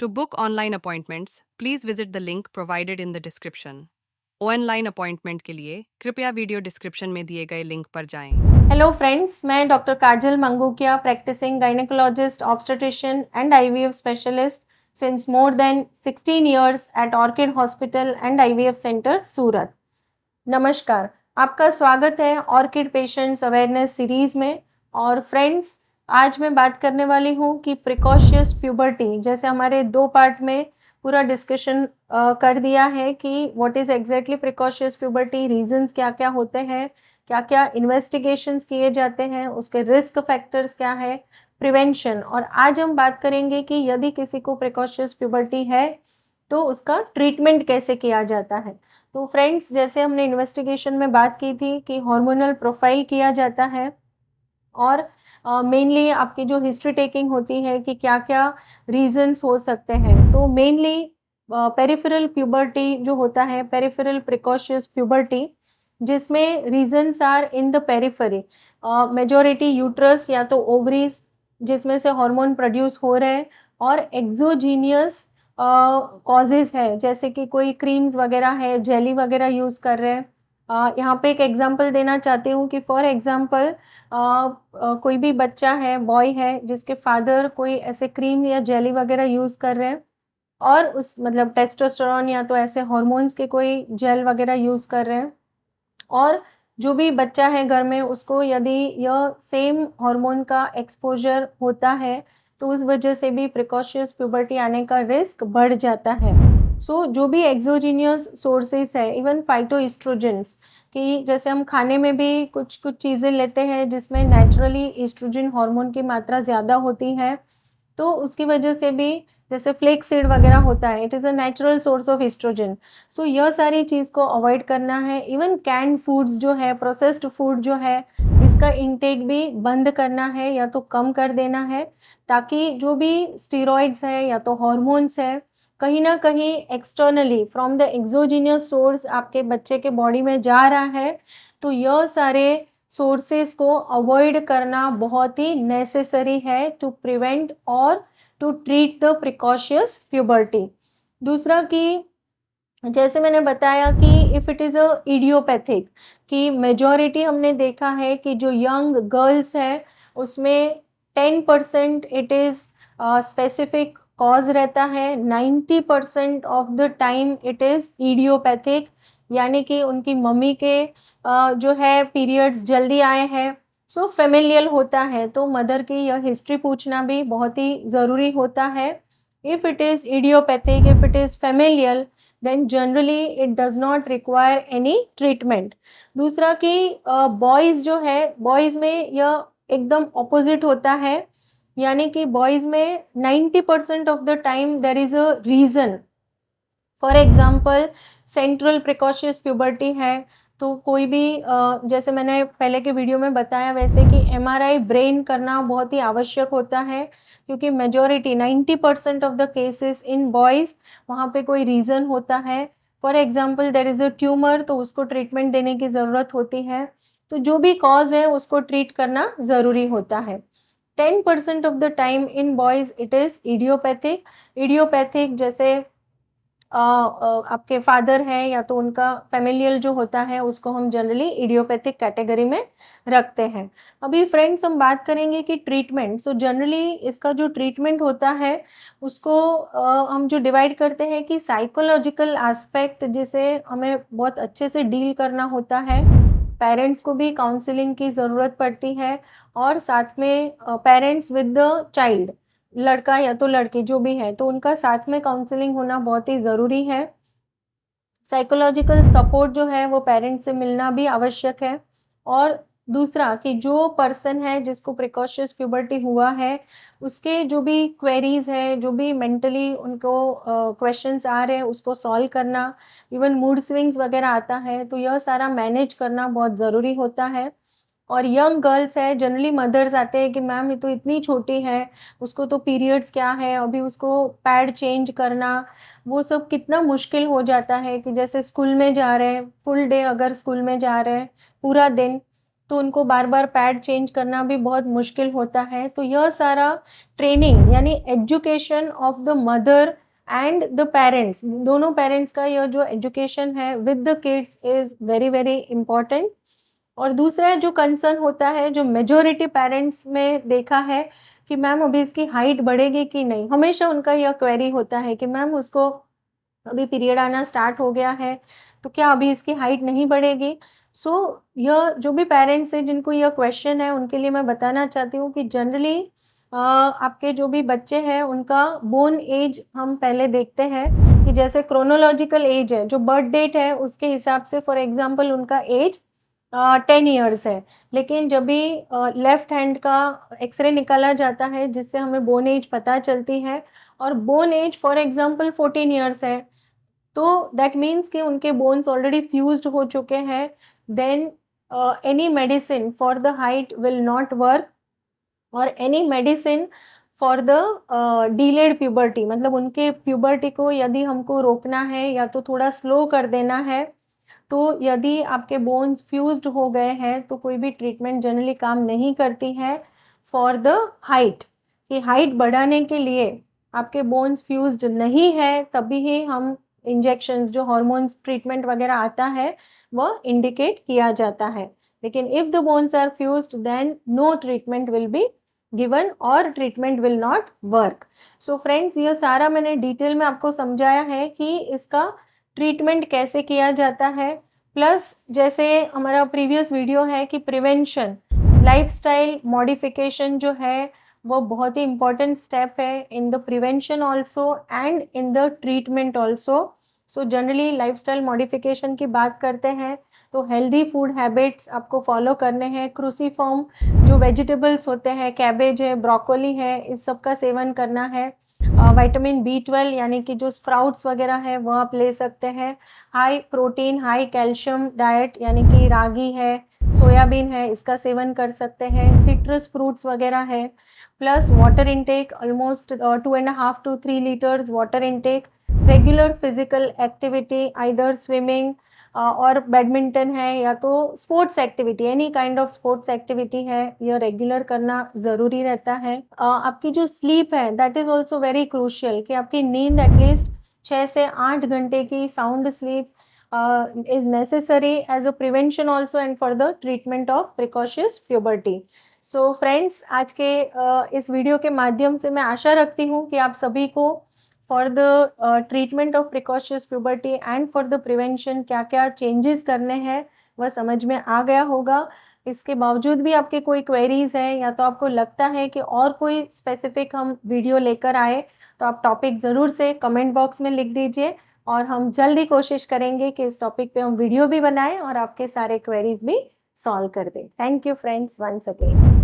To book online appointments, please visit the link provided in the description. Online appointment के लिए कृपया video description में दिए गए लिंक पर जाएं। हेलो फ्रेंड्स, मैं doctor Kajal Mangukiya, practicing gynaecologist, obstetrician and IVF specialist since more than 16 years at Orchid hospital and IVF centre Surat. नमस्कार, आपका स्वागत है ऑर्किड पेशेंट्स अवेयरनेस सीरीज में। और फ्रेंड्स, आज मैं बात करने वाली हूँ कि प्रिकॉशियस प्यूबर्टी, जैसे हमारे 2 पार्ट में पूरा डिस्कशन कर दिया है कि what is exactly precocious puberty, reasons क्या क्या होते हैं, क्या क्या इन्वेस्टिगेशंस किए जाते हैं, उसके रिस्क फैक्टर्स क्या है, प्रिवेंशन। और आज हम बात करेंगे कि यदि किसी को प्रिकॉशियस प्यूबर्टी है तो उसका ट्रीटमेंट कैसे किया जाता है। तो फ्रेंड्स, जैसे हमने इन्वेस्टिगेशन में बात की थी कि हार्मोनल प्रोफाइल किया जाता है और मेनली आपकी जो हिस्ट्री टेकिंग होती है कि क्या क्या रीजंस हो सकते हैं। तो मेनली पेरिफेरल प्यूबर्टी जो होता है, पेरिफेरल प्रिकॉशियस प्यूबर्टी, जिसमें reasons are in the periphery, majority uterus या तो ओवरीज जिसमें से हार्मोन प्रोड्यूस हो रहे हैं, और एक्सोजीनियस कॉजेज है, जैसे कि कोई क्रीम्स वगैरह है, जेली वगैरह यूज़ कर रहे हैं। यहाँ पे एक एग्जांपल देना चाहती हूँ कि फॉर एग्जांपल कोई भी बच्चा है, बॉय है, जिसके फादर कोई ऐसे क्रीम या जेली वगैरह यूज़ कर रहे हैं और उस मतलब टेस्टोस्टेरोन या तो ऐसे हॉर्मोन्स के कोई जेल वगैरह यूज़ कर रहे हैं, और जो भी बच्चा है घर में उसको यदि यह सेम हार्मोन का एक्सपोजर होता है तो उस वजह से भी प्रिकॉशियस प्यूबर्टी आने का रिस्क बढ़ जाता है। सो जो भी एक्सोजीनियस सोर्सेस है, इवन फाइटोइस्ट्रोजेंस, कि जैसे हम खाने में भी कुछ कुछ चीज़ें लेते हैं जिसमें नेचुरली ईस्ट्रोजन हार्मोन की मात्रा ज़्यादा होती है, तो उसकी वजह से भी, जैसे फ्लेक्स सीड वगैरह होता है, it is a natural source of estrogen. So यह सारी चीज़ को अवॉइड करना है। इवन कैंड फूड्स जो है, प्रोसेस्ड फूड जो है, इसका इंटेक भी बंद करना है या तो कम कर देना है, ताकि जो भी स्टेरॉइड्स है या तो हॉर्मोन्स है, कहीं ना कहीं externally from the exogenous source आपके बच्चे के बॉडी में जा रहा है, तो यह सारे सोर्सेस को अवॉइड करना बहुत ही नेसेसरी है टू प्रिवेंट और to treat the precocious puberty. दूसरा कि जैसे मैंने बताया कि if it is a idiopathic, कि मेजॉरिटी हमने देखा है कि जो यंग गर्ल्स है उसमें 10% इट इज़ स्पेसिफिक कॉज रहता है, 90% of the time it is idiopathic, यानी कि उनकी मम्मी के जो है पीरियड्स जल्दी आए हैं। सो फेमिलियल होता है, तो मदर की यह हिस्ट्री पूछना भी बहुत ही ज़रूरी होता है। If it is idiopathic, if it is familial, then generally it does not require any treatment. दूसरा कि बॉयज़ जो है, बॉयज़ में यह एकदम ऑपोजिट होता है, यानी कि बॉयज़ में 90% of the time there is a reason. For example, central precocious puberty है तो कोई भी जैसे मैंने पहले के वीडियो में बताया वैसे कि एमआरआई ब्रेन करना बहुत ही आवश्यक होता है, क्योंकि majority 90% of the cases in boys वहाँ पे कोई रीज़न होता है। For example, there is a tumour, तो उसको ट्रीटमेंट देने की ज़रूरत होती है। तो जो भी कॉज है उसको ट्रीट करना ज़रूरी होता है। 10% of the time in boys it is idiopathic. Idiopathic जैसे आपके फादर हैं या तो उनका फैमिलियल जो होता है उसको हम जनरली इडियोपैथिक कैटेगरी में रखते हैं। अभी फ्रेंड्स, हम बात करेंगे कि ट्रीटमेंट। सो जनरली इसका जो ट्रीटमेंट होता है उसको हम जो डिवाइड करते हैं कि साइकोलॉजिकल एस्पेक्ट, जिसे हमें बहुत अच्छे से डील करना होता है, पेरेंट्स को भी काउंसलिंग की ज़रूरत पड़ती है, और साथ में पेरेंट्स विद द चाइल्ड, लड़का या तो लड़की जो भी है, तो उनका साथ में काउंसलिंग होना बहुत ही ज़रूरी है। साइकोलॉजिकल सपोर्ट जो है वो पेरेंट्स से मिलना भी आवश्यक है। और दूसरा कि जो पर्सन है जिसको प्रिकॉशियस प्यूबर्टी हुआ है, उसके जो भी क्वेरीज है, जो भी मेंटली उनको क्वेश्चंस आ रहे हैं, उसको सॉल्व करना, इवन मूड स्विंग्स वगैरह आता है, तो यह सारा मैनेज करना बहुत ज़रूरी होता है। और यंग गर्ल्स है, जनरली मदर्स आते हैं कि मैम ये तो इतनी छोटी है, उसको तो पीरियड्स क्या है, अभी उसको पैड चेंज करना, वो सब कितना मुश्किल हो जाता है कि जैसे स्कूल में जा रहे हैं, फुल डे अगर स्कूल में जा रहे हैं, पूरा दिन, तो उनको बार बार पैड चेंज करना भी बहुत मुश्किल होता है। तो यह सारा ट्रेनिंग यानी education of the mother and the parents, दोनों पेरेंट्स का यह जो एजुकेशन है with the kids is very very important. और दूसरा जो कंसर्न होता है, जो मेजॉरिटी पेरेंट्स में देखा है कि मैम अभी इसकी हाइट बढ़ेगी कि नहीं, हमेशा उनका यह क्वेरी होता है कि मैम उसको अभी पीरियड आना स्टार्ट हो गया है तो क्या अभी इसकी हाइट नहीं बढ़ेगी। सो यह जो भी पेरेंट्स हैं जिनको यह क्वेश्चन है उनके लिए मैं बताना चाहती हूँ कि जनरली आपके जो भी बच्चे हैं उनका बोन एज हम पहले देखते हैं कि जैसे क्रोनोलॉजिकल एज है, जो बर्थ डेट है उसके हिसाब से फॉर एग्जांपल उनका एज 10 ईयर्स है। लेकिन जब भी लेफ्ट हैंड का एक्सरे निकाला जाता है जिससे हमें बोन एज पता चलती है और bone age for example 14 years है, तो दैट मीन्स कि उनके बोन्स ऑलरेडी फ्यूज्ड हो चुके हैं। Then any medicine for the height will not work और any medicine for the delayed puberty, मतलब उनके प्यूबर्टी को यदि हमको रोकना है या तो थोड़ा स्लो कर देना है, तो यदि आपके बोन्स फ्यूज्ड हो गए हैं तो कोई भी ट्रीटमेंट जनरली काम नहीं करती है फॉर द हाइट। कि हाइट बढ़ाने के लिए आपके बोन्स फ्यूज्ड नहीं है तभी ही हम इंजेक्शंस जो हॉर्मोन्स ट्रीटमेंट वगैरह आता है वह इंडिकेट किया जाता है। लेकिन if the bones are fused then no treatment will be given और treatment will not work. So friends, ये सारा मैंने डिटेल में आपको समझाया है कि इसका ट्रीटमेंट कैसे किया जाता है। प्लस जैसे हमारा प्रीवियस वीडियो है कि प्रिवेंशन, लाइफस्टाइल मॉडिफिकेशन जो है वो बहुत ही इम्पॉर्टेंट स्टेप है in the prevention also and in the treatment also. So generally lifestyle modification की बात करते हैं तो हेल्दी फूड हैबिट्स आपको फॉलो करने हैं। क्रूसीफॉर्म जो वेजिटेबल्स होते हैं, कैबेज है, ब्रोकोली है, इस सब का सेवन करना है। विटामिन B12 यानी कि जो स्प्राउट्स वगैरह है वो आप ले सकते हैं। High protein high calcium diet यानी कि रागी है, सोयाबीन है, इसका सेवन कर सकते हैं। सिट्रस फ्रूट्स वगैरह है। Plus water intake almost 2.5 to 3 litres water intake. Regular physical activity either swimming और बैडमिंटन है या तो sports activity, any kind of sports activity है, यह रेगुलर करना ज़रूरी रहता है। आपकी जो स्लीप है that is also very crucial कि आपकी नींद एटलीस्ट 6 से 8 घंटे की sound sleep is necessary as a prevention also and for the treatment of precocious puberty. So friends, आज के इस वीडियो के माध्यम से मैं आशा रखती हूँ कि आप सभी को for the treatment of precocious puberty and for the prevention क्या क्या चेंजेस करने हैं वह समझ में आ गया होगा। इसके बावजूद भी आपके कोई क्वेरीज हैं या तो आपको लगता है कि और कोई स्पेसिफिक हम वीडियो लेकर आए तो आप टॉपिक ज़रूर से कमेंट बॉक्स में लिख दीजिए और हम जल्दी कोशिश करेंगे कि इस टॉपिक पे हम वीडियो भी बनाएं और आपके सारे क्वेरीज भी सॉल्व कर दें। Thank you friends once again.